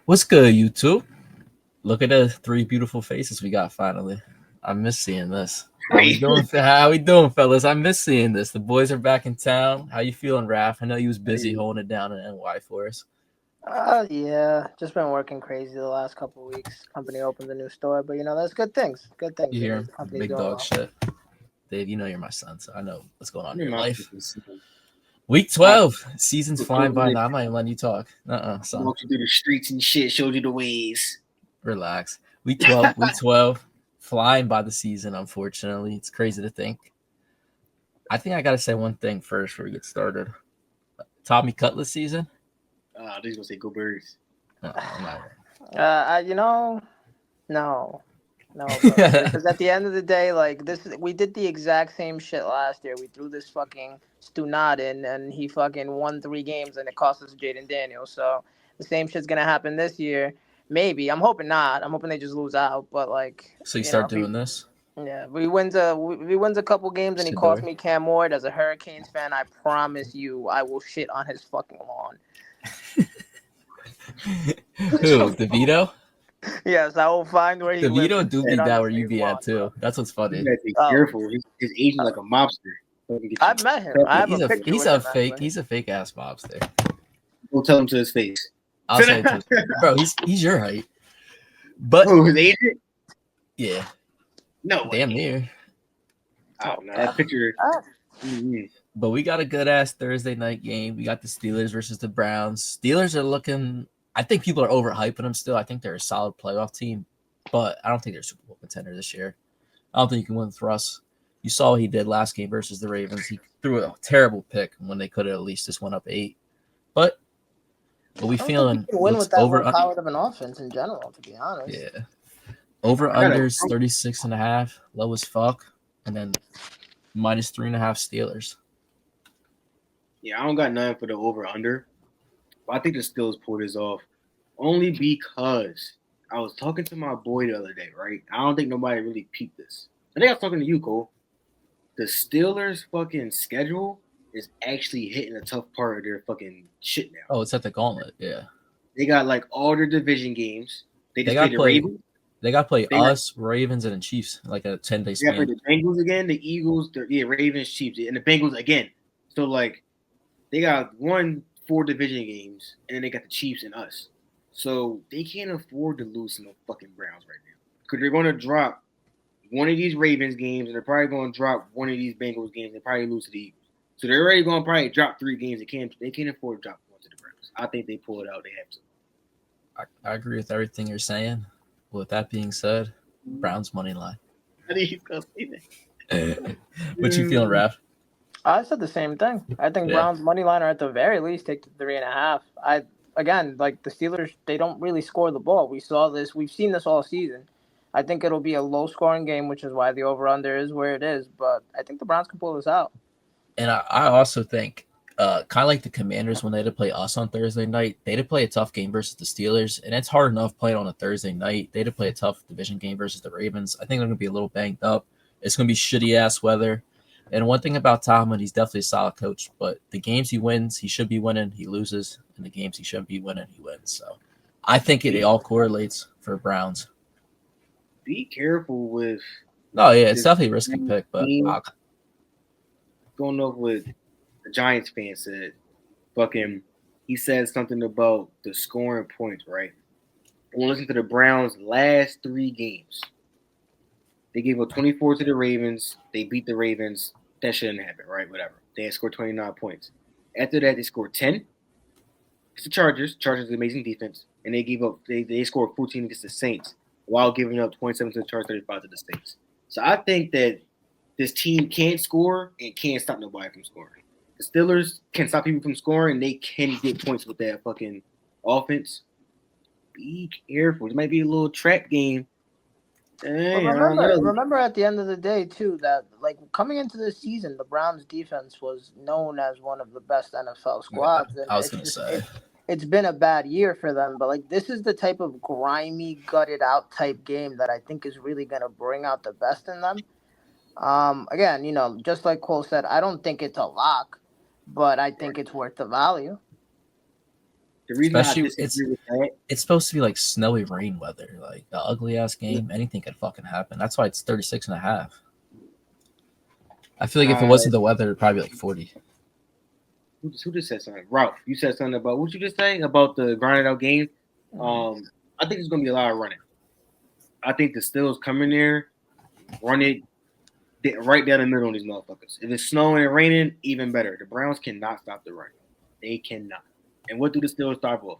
What's good, YouTube? Look at the three beautiful faces we got finally. I miss seeing this. How we Wait, doing? How we doing, fellas? I miss seeing this. The boys are back in town. How you feeling, Raph? I know you was busy holding it down in NY for us. Yeah, just been working crazy the last couple of weeks. Company opened a new store, but that's good things. Good You things. It hear means him? the company's Big doing dog well. shit. Dave, you know you're my son, so I know what's going on in you're your my life. fucking son. Week I 12. Season's flying by recorded now. it, I'm not even letting you talk. Son. walked you through the streets and shit, showed you the ways. Relax. Week 12. Week 12. Flying by the season, unfortunately. It's crazy to think. I think I got to say one thing first before we get started. Tommy Cutlass season? These gonna say go birds. I'm not. No, no, bro. Because at the end of the day, like we did the exact same shit last year. We threw this fucking Stunad in, and he fucking won 3 games, and it cost us Jaden Daniels. So the same shit's gonna happen this year. Maybe. I'm hoping not. I'm hoping they just lose out. But So you start if he doing this? Yeah, we wins a couple games and he Should do cost it. me Cam Ward. As a Hurricanes fan, I promise you, I will shit on his fucking lawn. Who? DeVito? Yes, I will find where he lives DeVito and do be shit on down his where you fucking be at lawn, too. bro. That's what's You funny. gotta be Oh, careful. His agent like a mobster. Don't get you I've met him. crap I up. have a picture He's with a him fake actually. he's a fake ass mobster. Don't tell him to his face. I'll say it to bro. He's your height, but Who, his agent? yeah, No damn way. near. Oh no, that picture. Ah, Mm-hmm. But we got a good ass Thursday night game. We got the Steelers versus the Browns. Steelers are looking. I think people are overhyping them still. I think they're a solid playoff team, but I don't think they're a Super Bowl contender this year. I don't think you can win with Russ. You saw what he did last game versus the Ravens. He threw a terrible pick when they could have at least just went up 8. But we I don't think you feeling can win looks with that over. low powered of an offense in general, to be honest. Yeah, over I got a. unders 36.5, low as fuck, and then -3.5 Steelers. Yeah, I don't got nothing for the over under. But I think the Steelers pulled this off only because I was talking to my boy the other day, right? I don't think nobody really peeped this. I think I was talking to you, Cole. The Steelers' fucking schedule is actually hitting a tough part of their fucking shit now. Oh, it's at the gauntlet. Yeah, They got like all their division games. They they just got played to the play. Ravens. They got to play They got us, Ravens, and the Chiefs like a 10-day they got to play span. the Bengals again, the Eagles, Ravens, Chiefs, and the Bengals again. So like they got 4 division games, and then they got the Chiefs and us. So they can't afford to lose to no fucking Browns right now because they're going to drop one of these Ravens games, and they're probably going to drop one of these Bengals games, and probably lose to the Eagles. So they're already going to probably drop 3 games. They can't afford to drop one to the Browns. I think they pull it out. They have to. I agree with everything you're saying. With that being said, Browns money line. I think he's gonna say that. What you feeling, Raph? I said the same thing. I think Yeah. Browns money line, or at the very least take the 3.5. I Again, like the Steelers, they don't really score the ball. We saw this. We've seen this all season. I think it'll be a low scoring game, which is why the over under is where it is. But I think the Browns can pull this out. And I also think, kind of like the Commanders when they had to play us on Thursday night, they had to play a tough game versus the Steelers, and it's hard enough playing on a Thursday night. They had to play a tough division game versus the Ravens. I think they're going to be a little banged up. It's going to be shitty ass weather. And one thing about Tomlin, he's definitely a solid coach, but the games he wins, he should be winning. He loses, and the games he shouldn't be winning, he wins. So I think it all correlates for Browns. Be careful with No, yeah, it's this definitely a risky pick, but going off what the Giants fan said. Fucking, he said something about the scoring points, right? And we'll listen to the Browns' last 3 games. They gave up 24 to the Ravens. They beat the Ravens. That shouldn't happen, right? Whatever. They had scored 29 points. After that, they scored 10. It's the Chargers. Chargers, amazing defense, and they gave up. They scored 14 against the Saints while giving up 27 to the Chargers, 35 to the Saints. So I think that this team can't score and can't stop nobody from scoring. The Steelers can stop people from scoring. They can get points with that fucking offense. Be careful. It might be a little trap game. But Hey, I don't know. remember at the end of the day too that like coming into this season, the Browns defense was known as one of the best NFL yeah, squads, and I was it's going to just say. it's been a bad year for them. But like this is the type of grimy, gutted out type game that I think is really gonna bring out the best in them. Again, just like Cole said, I don't think it's a lock, but I think it's worth the value. The reason I Especially disagree with that, it's supposed to be like snowy rain weather, like the ugly ass game. Anything could fucking happen. That's why it's 36.5. I feel like if it uh, wasn't the weather, it'd probably be like 40. who just said something? Ralph, you said something about what you just saying about the grinded out game. I think there's gonna be a lot of running. I think the Steelers come in there, run it right down the middle of these motherfuckers. If it's snowing and raining, even better. The Browns cannot stop the run. They cannot. And what do the Steelers start with?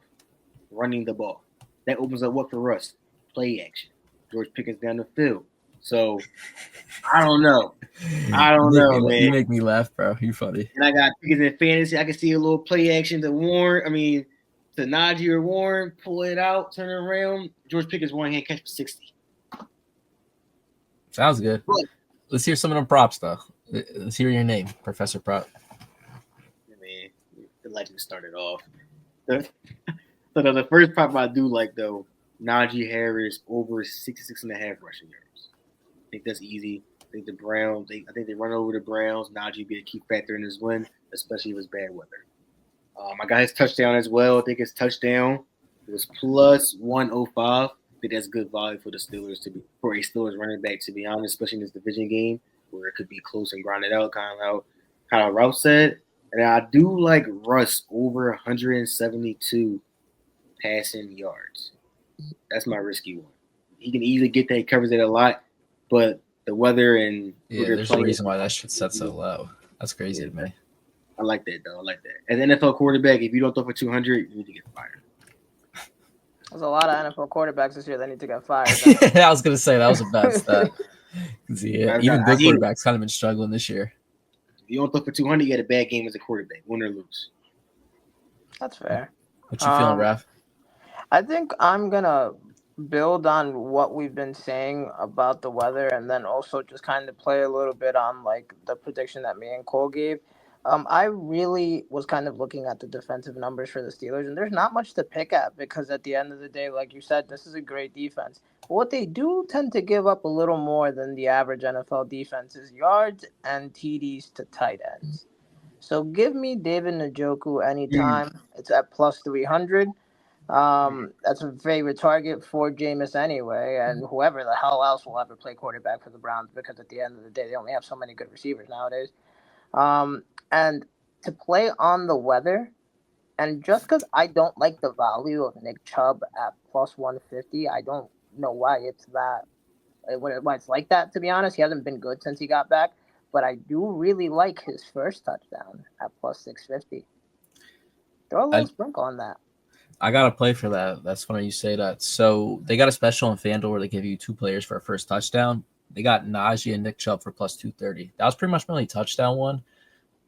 Running the ball. That opens up what for us? Play action. George Pickens down the field. So I don't know. I don't know, man. You make me laugh, bro. You funny. And I got Pickens in fantasy. I can see a little play action to Warren. I mean, to Najee or Warren, pull it out, turn it around. George Pickens one hand catch for 60. Sounds good. But, Let's hear some of them props, though. Let's hear your name, Professor Prop. man, the legend started off. So the first prop I do like, though, Najee Harris over 66.5 rushing yards. I think that's easy. I think the Browns, I think they run over the Browns. Najee be a key factor in this win, especially if it's bad weather. I got his touchdown as well. I think his touchdown was plus 105. I think that's good value for the Steelers for a Steelers running back, to be honest, especially in this division game where it could be close and grinded out, kind of how Ralph said. And I do like Russ over 172 passing yards. That's my risky one. He can easily get that. He covers it a lot, but the weather and there's a reason why that shit set so low. That's crazy to me. I like that, though. I like that. As an NFL quarterback, if you don't throw for 200, you need to get fired. There's a lot of NFL quarterbacks this year that need to get fired. I was gonna say that was a bad stat. Yeah, even good quarterbacks kind of been struggling this year. If you don't throw for 200, you get a bad game as a quarterback, win or lose. That's fair. What you feeling, Raph? I think I'm gonna build on what we've been saying about the weather, and then also just kind of play a little bit on like the prediction that me and Cole gave. I really was kind of looking at the defensive numbers for the Steelers, and there's not much to pick at because at the end of the day, like you said, this is a great defense. But what they do tend to give up a little more than the average NFL defense is yards and TDs to tight ends. So give me David Njoku anytime. It's at plus 300. That's a favorite target for Jameis anyway, and whoever the hell else will ever play quarterback for the Browns because at the end of the day, they only have so many good receivers nowadays. And to play on the weather, and just because I don't like the value of Nick Chubb at plus 150, I don't know why it's like that, to be honest. He hasn't been good since he got back, but I do really like his first touchdown at plus 650. Throw a little sprinkle on that. I got to play for that. That's funny you say that. So they got a special on FanDuel where they give you 2 players for a first touchdown. They got Najee and Nick Chubb for plus 230. That was pretty much my only touchdown one.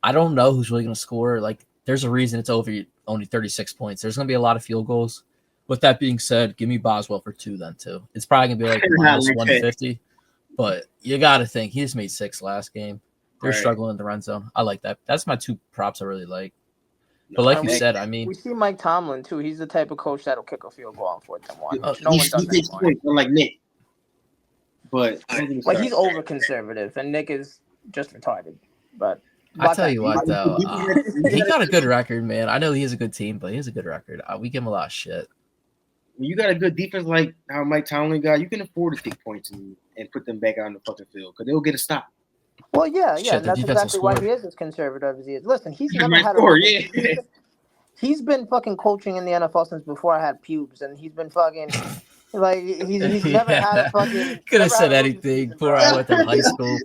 I don't know who's really going to score. Like, there's a reason it's over only 36 points. There's going to be a lot of field goals. With that being said, give me Boswell for 2 then, too. It's probably going to be like minus 150. But you got to think. He just made 6 last game. They're struggling in the run zone. I like that. That's my 2 props I really like. But like you said, I mean, we see Mike Tomlin too. He's the type of coach that'll kick a field goal on 4th and 1. No one does that anymore. Like Nick, but he's over conservative, and Nick is just retarded. But I tell you what, though, he got a good record, man. I know he has a good team, but he has a good record. We give him a lot of shit. When you got a good defense like how Mike Tomlin got, you can afford to take points and put them back out on the fucking field because they'll get a stop. Well, yeah, and that's exactly why he is as conservative as he is. Listen, he's never had he's been fucking coaching in the NFL since before I had pubes, and he's been fucking like he's never had a fucking. Could have said anything before I went to high school.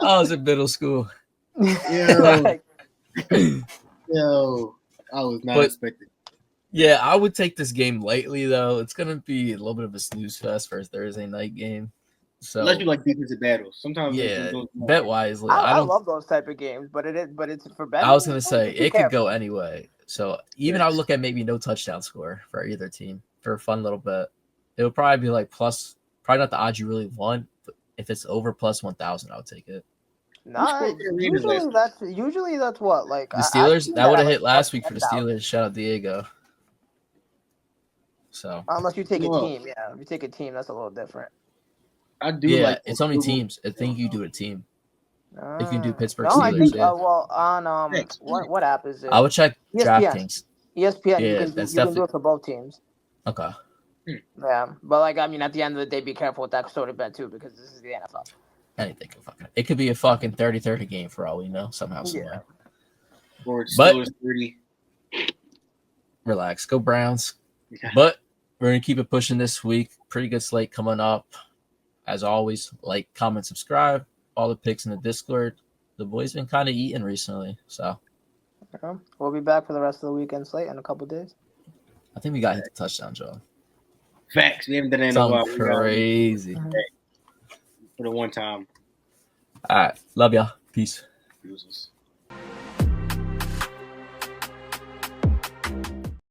I was in middle school. Yo, I was not expecting. Yeah, I would take this game lightly though. It's gonna be a little bit of a snooze fest for a Thursday night game. So unless you like defensive battles, sometimes bet wisely. I love those type of games, but it's for betting. I was gonna say it could go anyway. So even I'll look at maybe no touchdown score for either team for a fun little bet. It would probably be like plus, probably not the odds you really want, but if it's over plus 1,000, I would take it. Nah, usually that's what like the Steelers. That would have hit last week for the Steelers. Shout out Diego. So unless you take a team, if you take a team, that's a little different. I do. Yeah, it's only teams. I think you do a team. If you do Pittsburgh Steelers, I think, on what app is it? I would check DraftKings. ESPN. Yeah, You can that's do definitely it for both teams. okay. Yeah, but like I mean, at the end of the day, be careful with that sort of bet too, because this is the NFL. Anything can fucking. It could be a fucking 30-30 game for all we know, somehow, some way. Or it's But Steelers 30. relax, go Browns. Yeah. But we're gonna keep it pushing this week. Pretty good slate coming up. As always, like, comment, subscribe. All the picks in the Discord. The boys been kind of eating recently, so Yeah. We'll be back for the rest of the weekend slate in a couple days. I think we got to hit the touchdown, Joe. Facts. We haven't done that in a Something while. crazy. For the one time. All right, love y'all. Peace. Deuces.